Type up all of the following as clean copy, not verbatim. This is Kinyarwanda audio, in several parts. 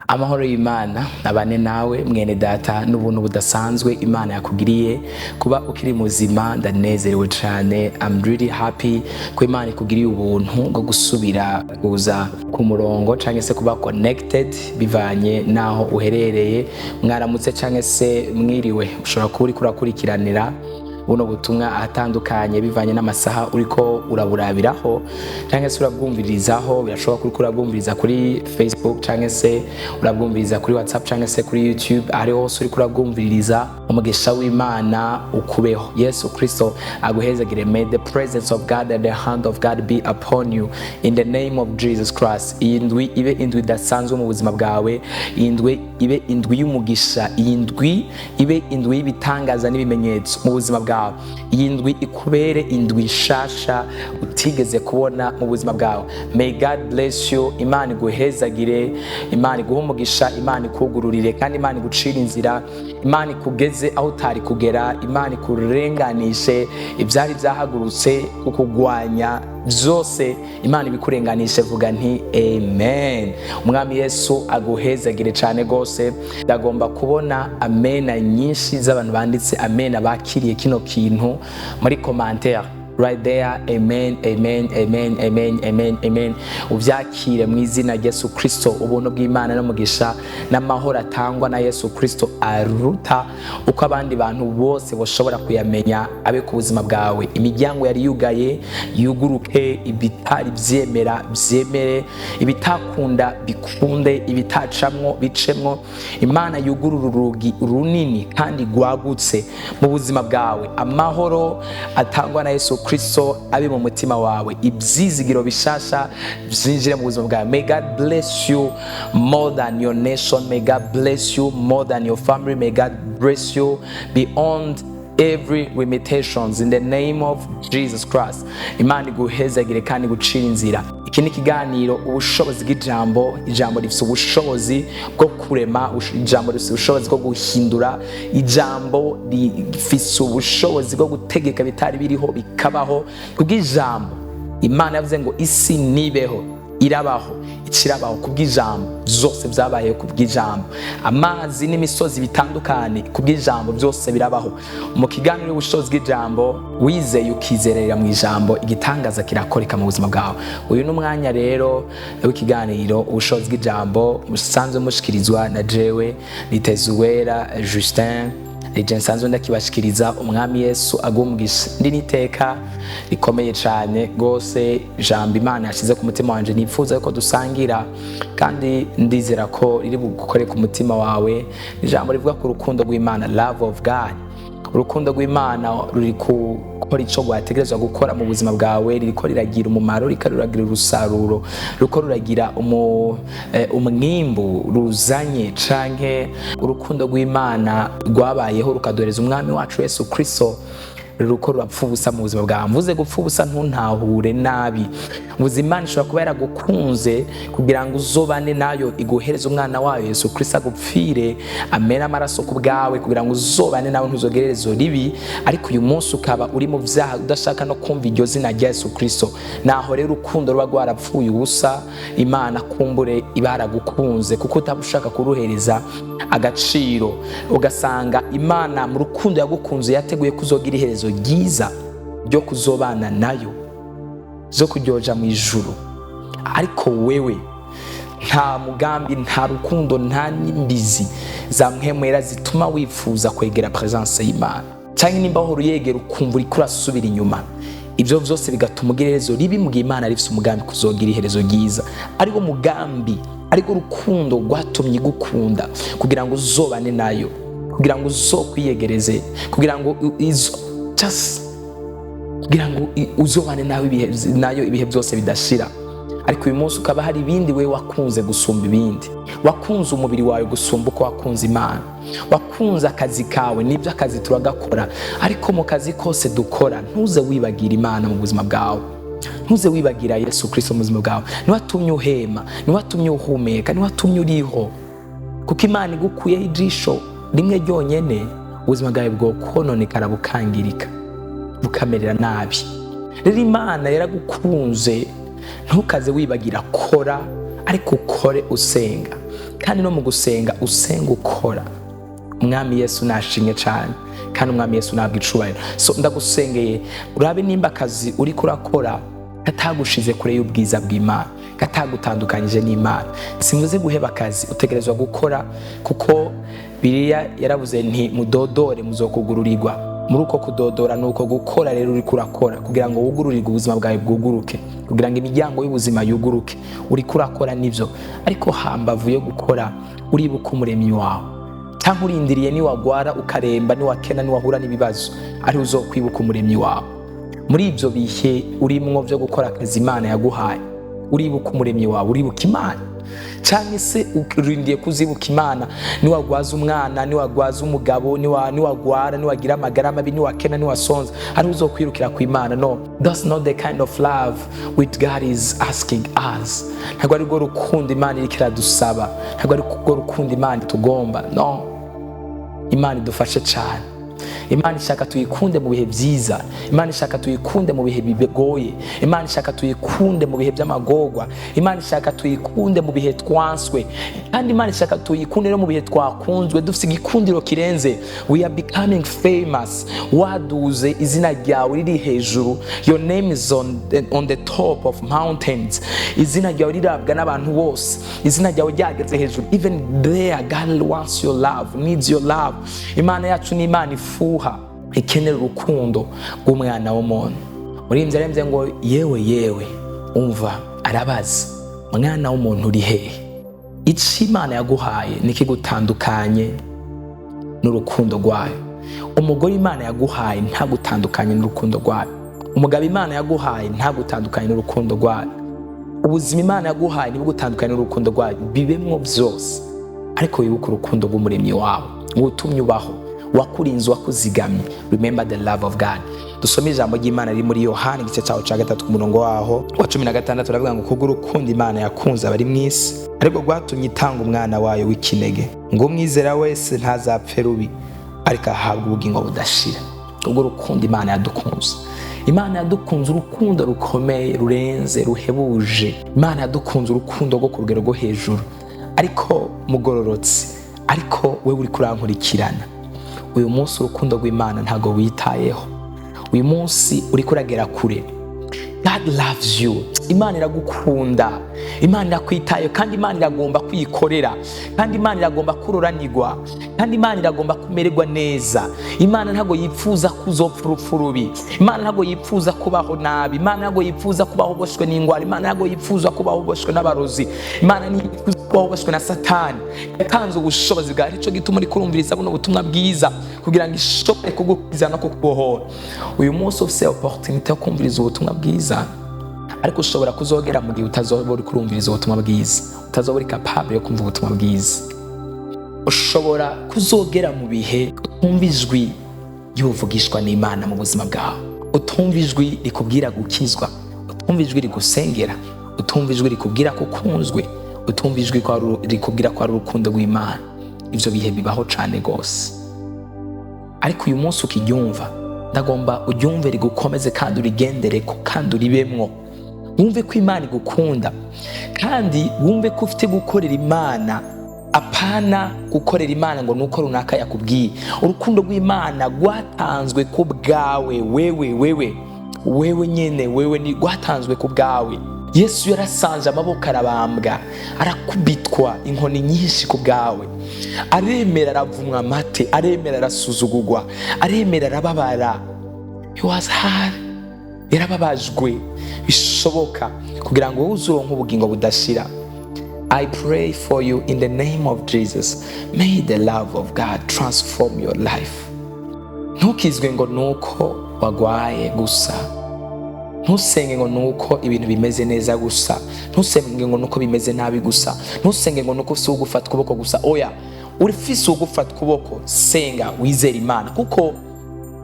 Amahoro y'Imana abane nawe mwene data n'ubuntu budasanzwe Imana yakugiriye kuba ukiri muzima. Ndanezerewe cyane, I'm really happy ko Imana ikugiriye ubuntu bwo gusubira kuza ku murongo cyangwa se kuba connected bivanye naho uherereye. Mwaramutse cyangwa se mwiriwe, ushobora kuba uri kurakurikiranira buno butumwa ahatandukanye bivanye n'amasaha uriko uraburabiraho cyangwa se urabwumvirizaho. Birashoboka ko urabwumviriza kuri Facebook cyangwa se urabwumviriza kuri WhatsApp cyangwa se kuri YouTube. Ari hose uriko urabwumviriza, umugisha w'Imana ukubeho. Yesu Kristo aguhezagire. May the presence of God and the hand of God be upon you in the name of Jesus Christ. Indwi ibe indwi idasanzwe mu buzima bwawe, indwi ibe indwi y'umugisha, indwi ibe indwi y'ibitangaza n'ibimenyetso mu buzima bwawe. Iyi ndwi ikubere indwi shasha utigeze kubona mu buzima bwawe. May God bless you. Imana iguhezagire, Imana iguhe umugisha, Imana ikugururire kandi Imana igucira inzira, Imana ikugeze aho utari kugera, Imana ikurenganishe ibyari byahagurutse kukugwanya byose, Imana ibikurenganishe. Vuga nti amen. Umwami Yesu aguhezagire cyane gose. Ndagomba kubona amena nyinshi z'abantu banditse amena bakiriye kino kintu muri commentaire right there. Amen, amen, amen, amen, amen, amen. Uvyakire mu izina rya Yesu Kristo. Ubuntu bw'Imana n'umugisha n'amahoro atangwa na Yesu Kristo aruta uko abandi bantu bose bashobora kuyamenya abe ku buzima bwawe. Imiryango yari yugaye yuguruke, ibitari byemera byemere, ibitakunda bikunde, ibitacamwo bicemwo. Imana yugurura urugi runini kandi gwagutse mu buzima bwawe. Amahoro atangwa na Yesu Kristo abe mu mutima wawe, ibyizigiro bishasha byinjire mu buzima bwawe. May God bless you more than your nation. May God bless you more than your family. May God bless you beyond every limitations in the name of Jesus Christ. Imana iguhezagire kandi gucira inzira. Iki ni kiganiro ubushobozi bw'ijambo. Ijambo rifite ubushobozi bwo kurema, ijambo rifite ubushobozi bwo guhindura, ijambo rifite ubushobozi bwo gutegeka bitari biriho bikabaho. Kubw'ijambo Imana yavuze ngo isi nibeho, irabaho, ikirabaho kubw'ijambo. Byose byabaye kubw'ijambo. Amazi n'imisozi bitandukanye kubw'ijambo, byose birabaho. Mu kiganiro ubushobozi bw'ijambo, wizeye ukizerera mu ijambo, igitangaza kirakoreka mu buzima bwawe. Uyu n'umwanya rero w'ikiganiro ubushobozi bw'ijambo musanzwe mushikirizwa na jewe Nitezuwera Justin. Nsanzwe ndakibashikiriza. Umwami Yesu agumugisha. Ndi niteka rikomeye cyane gose ijambo Imana yashize ku mutima wanje nifuza ko dusangira, kandi ndizera ko riri bugukore ku mutima wawe. Ijambo rivuga ku rukundo rw'Imana, love of God. Urukundo rw'Imana ruri gukora icyo rwategerezwa gukora mu buzima bwawe, riko riragira umumaro, ruragira urusaruro, ruko ruragira umwimbu ruzanye. Canke urukundo rw'Imana rwabayeho rukadoreza umwami wacu Yesu Kristo, ruko rurapfa ubusa mu buzima bwawe. Mvuze gupfa ubusa ntuntahure nabi. Mvuze Imana ishobora kuba yaragukunze kugira ngo uzobane nayo, iguhereze umwana wayo Yesu Kristo agupfire, amena amaraso ku bwawe kugira ngo uzobane nawe ntuzogererezo ribi. Ariko uyu munsi ukaba uri mu byaha udashaka no kumva iryo zina rya Yesu Kristo, naho rero urukundo ruba rwarapfuye ubusa. Imana kumbure ibaragukunze kuko utabushaka kuruhereza agaciro. Ugasanga Imana mu rukundo yagukunze yateguye kuzogira iherezo ryiza ryo kuzobana nayo, zo kuryoja mu ijuru. Ariko wewe nta mugambi, nta rukundo, nta n'imbizi zamwemera zituma wifuza kwegera presence y'Imana. Cyangwa nimba aho uruyegera ukumva uri kurasubira inyuma, ibyo byose bigatuma ugira iherezo ribi. Mu Imana rifite umugambi kuzogira iherezo ryiza, ariko mugambi, ariko urukundo rwatumye igukunda kugira ngo uzobane nayo, kugira ngo uzokwiyegereze, kugira ngo kugira ngo uzobane nayo ibihe byose bidashira. Ariko uyu munsi ukaba hari ibindi we wakunze gusumba ibindi. Wakunze umubiri wawe gusumba uko wakunze Imana. Wakunze akazi kawe, nibyo akazi turagakora, ariko mu kazi kose dukora ntuze wibagira Imana mu buzima bwawe. Ntuze wibagira Yesu Kristo mu buzima bwawe. Ni watumye uhema, ni watumye uhumeka, ni watumye uriho. Kuko Imana igukuyeho ijisho rimwe ryonyene, ubuzima bwawe bwo kononekara bukangirika, bukamerera nabi. Rero Imana yaragukunze, ntukaze wibagira kora, ariko ukore usenga. kandi no mu gusenga usenga ukora. Umwami Yesu nashimye cyane kandi umwami Yesu nabwo icubahiro. So ndagusengeye urabe nimba akazi uri kurakora katagushize kure y'ubwiza bw'Imana, katagutandukanyije n'Imana. Simvuze guheba akazi, utegerezwa gukora kuko Bibiliya yaravuze nti mudodore muzokugururirwa. Muri uko kudodora nuko gukora rero uri kurakora kugira ngo wugururirwe ubuzima bwawe bwuguruke, kugira ngo imiryango y'ubuzima yuguruke. Uri kurakora nivyo, ariko hambavu yo gukora uribuka umuremyi wawe. Cyangwa urindiriye niwagwara ukaremba, niwakena, niwahura n'ibibazo, ari uzokwibuka umuremyi wawe. Muri ibyo bihe urimwo byo gukora akazi Imana yaguhaye, uribuka umuremyi wawe, uribuka Imana. Cyangwa se urindiye kuzibuka Imana niwagwaza umwana, niwagwaza umugabo, niwagwara, niwagira amagara mabi, niwakena, niwasonza, ari uzokwirukira ku Imana. No, that's not the kind of love which God is asking us. Ntabwo ari rwo rukundo Imana iriko iradusaba, ntabwo ari rwo rukundo Imana tugomba. No, Imana idufashe cyane. Imana ishaka tuyikunde mu bihe byiza, Imana ishaka tuyikunde mu bihe bigoye, Imana ishaka tuyikunde mu bihe by'amagorwa, Imana ishaka tuyikunde mu bihe twanswe, kandi Imana ishaka tuyikunde no mu bihe twakunzwe. Dufite igikundiro kirenze. We are becoming famous. Waduze, izina ryawe riri hejuru. Your name is on the top of mountains. Izina ryawe rirabwa n'abantu bose, izina ryawe ryageze hejuru. Even there God wants your love, needs your love. Imana yacu ni Imana ifuha, ikenera urukundo rw'umwana w'umuntu. Muri imwe yaremye ngo yewe umva arabaza mwana w'umuntu uri hehe. Iki Imana yaguhaye nikigutandukanye n'urukundo rwayo. Umugore Imana yaguhaye ntagutandukanye n'urukundo rwayo. Umugabo Imana yaguhaye ntagutandukanye n'urukundo rwayo. Ubuzima Imana yaguhaye ntibugutandukanye n'urukundo rwayo. Bibemwo byose, ariko wibuka urukundo rw'umuremyi wawe utumye ubaho, wakurinze, wakuzigamye. Remember the love of God. Dusome ijambo ry'Imana riri muri Yohana igice cyaho cya 3 ku murongo waho wa 16 turavuga ngo kubwo urukundo Imana yakunze abari mu isi, ariko rwatumye itanga umwana wayo w'ikinege, ngo umwizera wese ntazapfe rubi, ariko ahabwe ubugingo budashira. Kubwo urukundo Imana yadukunze. Imana yadukunze urukundo rukomeye, rurenze, ruhebuje. Imana yadukunze urukundo rwo ku rugero rwo hejuru. Ariko mugororotse, ariko we uri kurankurikirana, uyu munsi urukundo rw'Imana ntago witayeho. Uyu munsi uri kuragera kure. God loves you. Imana iragukunda, Imana irakwitaye, kandi Imana iragomba kwikorera, kandi Imana iragomba kururanirwa, kandi Imana iragomba kumererwa neza. Imana ntago yifuza kuzopfa urupfu rubi. Imana ntago yifuza kubaho nabi. Imana ntago yifuza kubaho boshwe n'ingwara. Imana ntago yifuza kubaho boshwe n'abarozi. Imana ntiyifuza kubaho boshwe na Satani. Yatanze ubushobozi bwa cyo gituma uri kurumviriza buno butumwa bwiza kugira ngo ishobore kugukiza no kukubohora. Uyu munsi ufite opportunity yo kumviriza ubutumwa bwiza, ariko ushobora kuzogera mu gihe utazoba uri kurumviriza ubutumwa bwiza, utazoba uri capable yo kumva ubutumwa bwiza. Ushobora kuzogera mu bihe utumva ijwi ry'uvugishwa n'Imana mu buzima bwawe, utumva ijwi rikubwira gukizwa, utumva ijwi rigusengera, utumva ijwi rikubwira ko ukunzwe, utumva ijwi rikubwira ko ari urukundo rw'Imana. Ibyo bihe bibaho cyane gose, ariko uyu munsi ukiryumva, ndagomba uryumve rigukomeze kandi urigendere ko, kandi uribemwo. Wumve ko Imana igukunda, kandi wumve ko ufite gukorera Imana, apana gukorera Imana ngo nuko runaka yakubwiye. Urukundo rw'Imana rwatanzwe ku bwawe, wewe nyene, wewe ni rwatanzwe ku bwawe. Yesu yarasanje amaboko arabambwa, arakubitwa inkoni nyinshi ku bwawe, aremera aravumwa amate, aremera arasuzugurwa, aremera arababara. He was hard, yarababajwe bishoboka kugira ngo uzuronke ubugingo budashira. I pray for you in the name of Jesus. May the love of God transform your life. Ntukizwe ngo nuko wagwaye gusa, ntusenge ngo nuko ibintu bimeze neza gusa, ntusenge ngo nuko bimeze nabi gusa, ntusenge ngo nuko ufite ugufata kuboko gusa. Oya, urifise ugufata kuboko, senga wizera Imana, kuko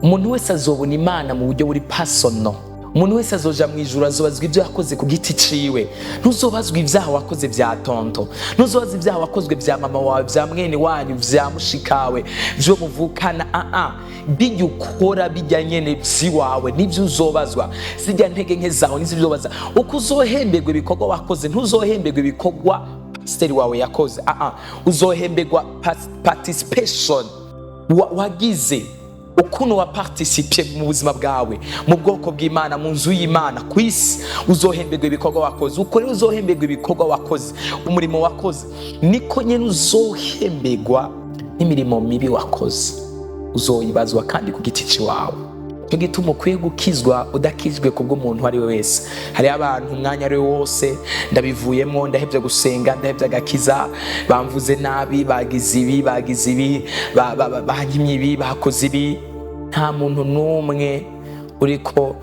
umuntu wese azobona Imana mu buryo buri personal. Umuntu wese azoja mu ijuru azobazwa ibyo yakoze ku giti ciwe. Ntuzobazwa ibyaha wakoze bya tonto, ntuzobazwa ibyaha wakozwe bya mama wawe, bya mwene wanyu, bya mushikawe, byo muvukana. Bijya ukora bijya nyene byiwawe nibyo uzobazwa. Sijya ntege nke zawe nizibyo uzobaza. Uko uzohemberwa ibikorwa wakoze, ntuzohemberwa ibikorwa pasiteri wawe yakoze, uzohemberwa participation wagize, ukuntu wa participe mu buzima bwawe, mu bwoko bw'Imana, mu nzu y'Imana, ku isi. Uzohemberwa ibikorwa wakoze. Uko rero uzohemberwa ibikorwa wakoze, umurimo wakoze, niko nyene uzohemberwa n'imirimo mibi wakoze. Uzoyibazwa kandi ku giti ciwawe. Cyo gituma ukwiye gukizwa udakijwe kubw'umuntu ari we wese. Hari abantu umwanya ari wose ndabivuyemo, ndahevye gusenga, ndahevye agakiza, bamvuze nabi, bagize ibi, banyimye ibi, bakoze ibi. Nta muntu n'umwe uriko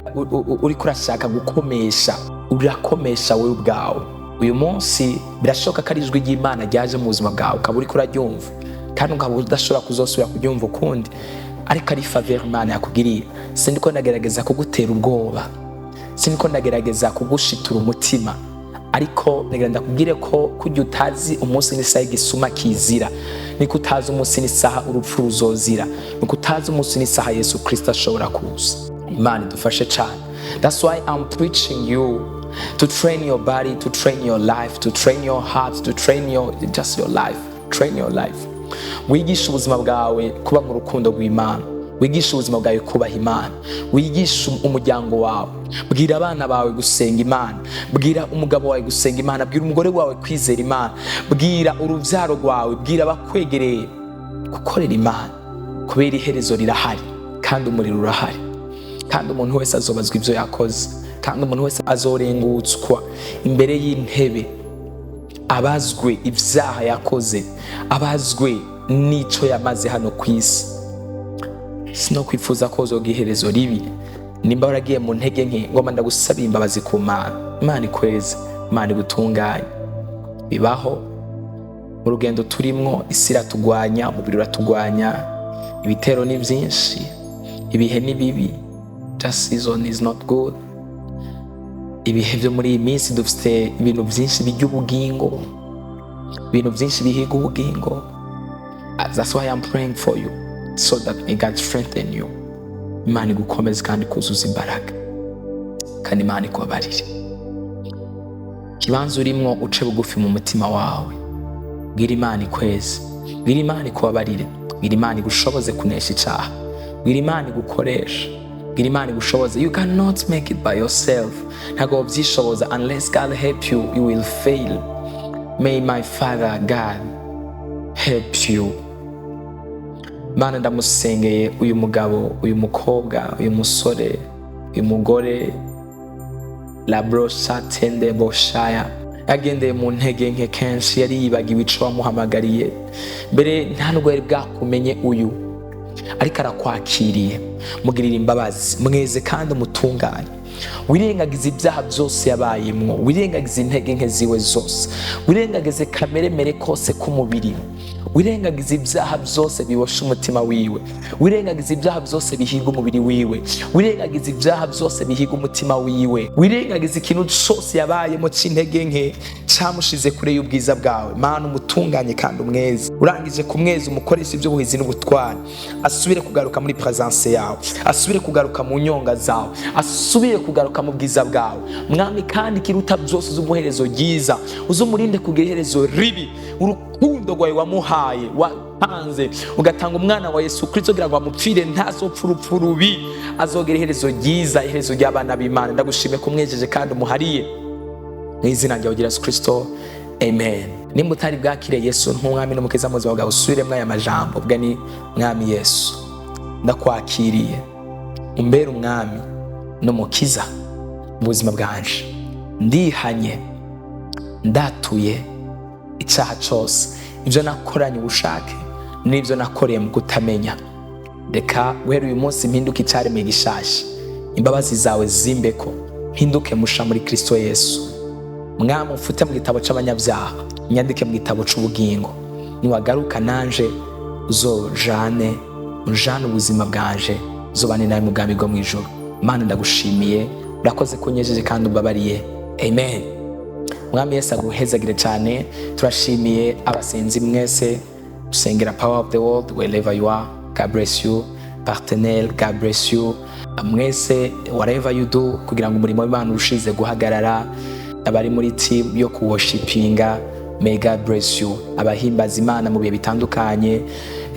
urashaka gukomesha, urakomesha wewe ubwawe. Uyu munsi birashoboka ko ari ijwi ry'Imana ryaje mu buzima bwawe, ukaba uriko uraryumva kandi ukaba udashobora kuzosubira kuryumva ukundi, ariko ari faveur Imana yakugiriye. Sindiko ndagerageza kugutera ubwoba, sindiko ndagerageza kugushitura umutima, ariko ndagerageza kubwire ko kujya utazi umunsi n'isaha igisuma kizira, niko utazi umunsi n'isaha urupfu ruzozira, niko utazi umunsi n'isaha Yesu Kristo ashobora kuza. Imana idufashe cyane. That's why I'm preaching you to train your body, to train your life, to train your heart, to train your life. Train your life. Wigisha ubuzima bwawe kuba mu rukundo rw'Imana, wigisha ubuzima bwawe kubaha Imana, wigisha umuryango wawe, bwira abana bawe gusenga Imana, bwira umugabo wawe gusenga Imana, bwira umugore wawe kwizera Imana, bwira uruvyaro rwawe, bwira abakwegereye gukorera Imana, kubera iherezo rirahari kandi umuriro urahari, kandi umuntu wese azobazwa ibyo yakoze, kandi umuntu wese azorengutswa imbere y'intebe, abazwe ibyaha yakoze, abazwe n'ico yamaze hano ku isi. Sino kwifuza ko uzoga iherezo ribi. Nimba waragiye mu ntege nke, ngoma ndagusaba imbabazi ku Mana. Imana ikweze, Imana igutunganye. Bibaho mu rugendo turimwo, isi iratugwanya, umubiri uratugwanya, ibitero ni byinshi, ibihe ni bibi. Just season is not good. Ibihe byo muri iyi minsi dufite ibintu byinshi bijya ubugingo, ibintu byinshi bihiga ubugingo. That's why I'm praying for you, so that may God strengthen you. Imana igukomeze kandi kuzuza imbaraga, kandi Imana ikubabarire. Kibanza urimwo uce bugufi mu mutima wawe, bwira Imana ikweze, bwira Imana ikubabarire, bwira Imana igushoboze kunesha icyaha, bwira Imana igukoresha, bwira Imana igushoboze. You cannot make it by yourself. Ntago byishoboza. Unless God help you, you will fail. May my Father God help you. Mana ndamusengeye uyu mugabo, uyu mukobwa, uyu musore, uyu mugore, la brosa tende boshaya, agendeye mu ntege nke kenshi, yari yibagiwe ico wamuhamagariye. Mbere nta nubwo yari bwakumenye uyu, ariko arakwakiriye. Mugirira imbabazi, mweze kandi umutunganye. Wirengagize ibyaha byose yabayemwo, wirengagize intege nke ziwe zose, wirengagize kameremere kose k'umubiri, wirengagize ibyaha byose bibosha umutima wiwe, wirengagize ibyaha byose bihiga umubiri wiwe, wirengagize ibyaha byose bihiga umutima wiwe, wirengagize ikintu cyose yabayemo cy'intege nke cyamushize kure y'ubwiza bwawe. Mana umutunganye kandi umweze. Urangije kumweza, umukoresha iby'ubuhizi n'ubutwari, asubire kugaruka muri presence yawe, asubire kugaruka mu nyonga zawe, asubire kugaruka mu bwiza bwawe. Mwami kandi kiruta byose uzumuherezo ryiza, uzumurinde kugira iherezo ribi. Urukundo rwawe wamuhaye, watanze ugatanga umwana wa Yesu Kristo kugira ngo amupfire, ntazopfa urupfu rubi, azogera iherezo ryiza, iherezo ry'abana b'Imana. Ndagushimiye ko umwejeje kandi umuhariye mu izina rya Yesu Kristo, amen. Nimba utari bwakire Yesu nk'umwami n'umukiza mu buzima bwawe, usubiremo aya majambo, ubwo ni: Mwami Yesu, ndakwakiriye, umbere umwami n'umukiza mu buzima bwanje. Ndihanye, ndatuye icyaha cyose, ibyo nakoranye ubushake n'ibyo nakoreye mu kutamenya. Reka guhera uyu munsi mpinduke icyaremwe gishasha. Imbabazi zawe zimbeko, mpinduke musha muri Kristo Yesu. Mwami umfute mu gitabo cy'abanyabyaha, nyandike mu gitabo cy'ubugingo. Niwagaruka nanje uzojane ubuzima bwanje, uzobane nawe mu bwami bwo mu ijuru. Mana ndagushimiye, urakoze kunyejeje kandi ubabariye, amen. Mwami Yesu aguhezagire cyane. Turashimiye abasenzi mwese usengera Power of the World wherever you are. God bless you. Partenaire, God bless you. Mwese whatever you do, kugira ngo umurimo w'Imana urushize guhagarara. Abari muri team yo kuworshipinga, May God bless you. Abahimbaza Imana mu bihe bitandukanye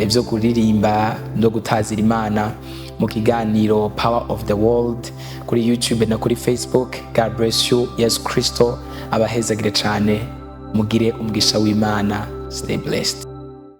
byo kuririmba no gutazira Imana mu kiganiro Power of the World kuri YouTube na kuri Facebook. God bless you. Yesu Kristo abahezagire cyane, mugire umugisha w'Imana. Stay blessed.